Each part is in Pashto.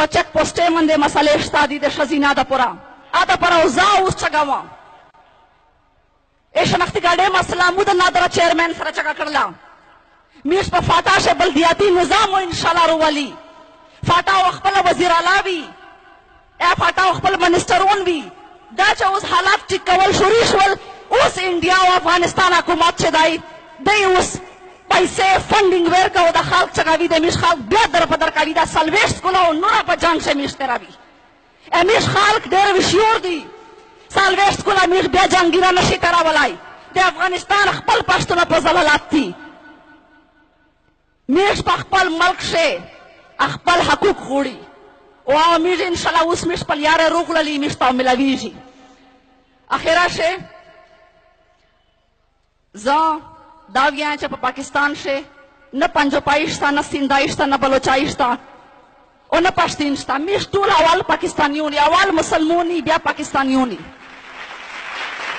دا چک پوسټې باندې مسلې شته دي د ښځینه د پوره اده پر اوزا اوس چګاوه ای شناختی ګاډۍ مسله مو د نادره چیرمن سره چګه کړله میش په فاټا شه بلدیاتي نظام و انشاءالله روالي فاټا او خپل وزیر اعلی وي فاټا او خپل منسټرون وي دا چې اوس حالات ټیک کول شروع شول اوس انډیا او افغانستان حکومت چې دی اوس پیسې فنډینګ ورکوي د خلک چګوي د میش خلک بیا در په در کوي دا څلوېښت کلو نوره په جنګ شه میش تېروي میش خلک ډېر وشیور دي څلوېښت کله میش بیا جنګیره نشي تېرولی د افغانستان خپل پښتونه په زلالات دي میش په خپل ملک شه خپل حقوق غواړي او میش انشاءالله اوس میش خپل یاره روغللي میش ته ملاویږي اخره شه زه دا وایم چې په پاکستان شه نه پنجابی شته نه سندهی شته نه بلوچایي شته او نه پښتین شته میش ټول اول پاکستانیون دي اول مسلمون دي بیا پاکستانیون دي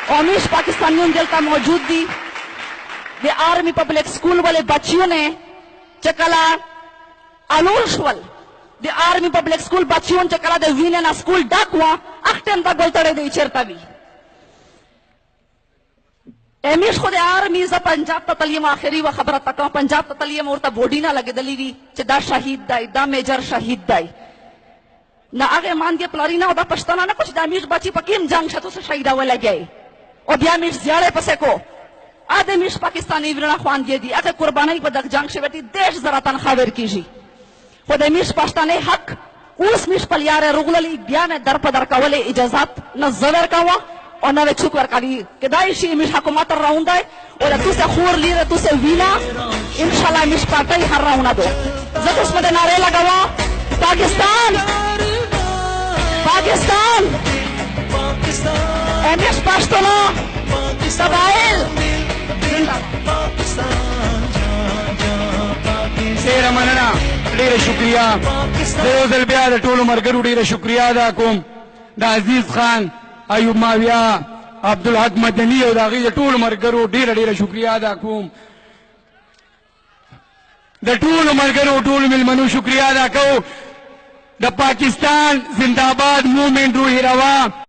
او میش پاکستانیون دلته موجود دي د آرمی پبلک سکول والے بچیوں نے چې کله الول شول د آرمی پبلک سکول بچیوں چې کله د وینې نه سکول ډک وه هغه ټایم ته ګلتړی دی چېرته وي میش خو د آرمی زه پنجاب ته تلیم آخري و خبره ته کوم پنجاب ته تلیم ورته بوډي نه لګېدلي وي چې دا شهید دی دا میجر شهید دی نه هغې ماندې پلاري نه او دا پښتنه نه کړو چې دا میش بچي په کوم جنګ شه تو څه شهیدولی دی او بیا میش زیاړی پسې کو د میش پاکستاني ویرونه خواندې دي هغې قربانۍ په دغه جنګ شوې دي 10,000 تنخوا ورکېږي خو د میش پښتنې حق اوس میش خپل یاره روغللي بیا مې در په در کولې اجازات نه زه ورکوه او نه چوک ورکوي کدای شي میش حکومت راوندای او تو سے خور لیره تو سے وینا انشاءالله میش پارټۍ هر راونه دو زه اوس مده ناره لګوا پاکستان پاکستان میش پښتون سبایل ډېره مننه ډېره شکریه زه یو ځل بیا د ټولو ملګرو ډېره شکریه ادا کوم د عزیز خان ایوب ماویا عبدالحق مدني او د هغې د ټولو ملګرو ډېره شکریه ادا کوم د ټولو ملګرو ټولو مېلمنو شکریه ادا کوو د پاکستان زنده‌باد موومېنټ روحي روا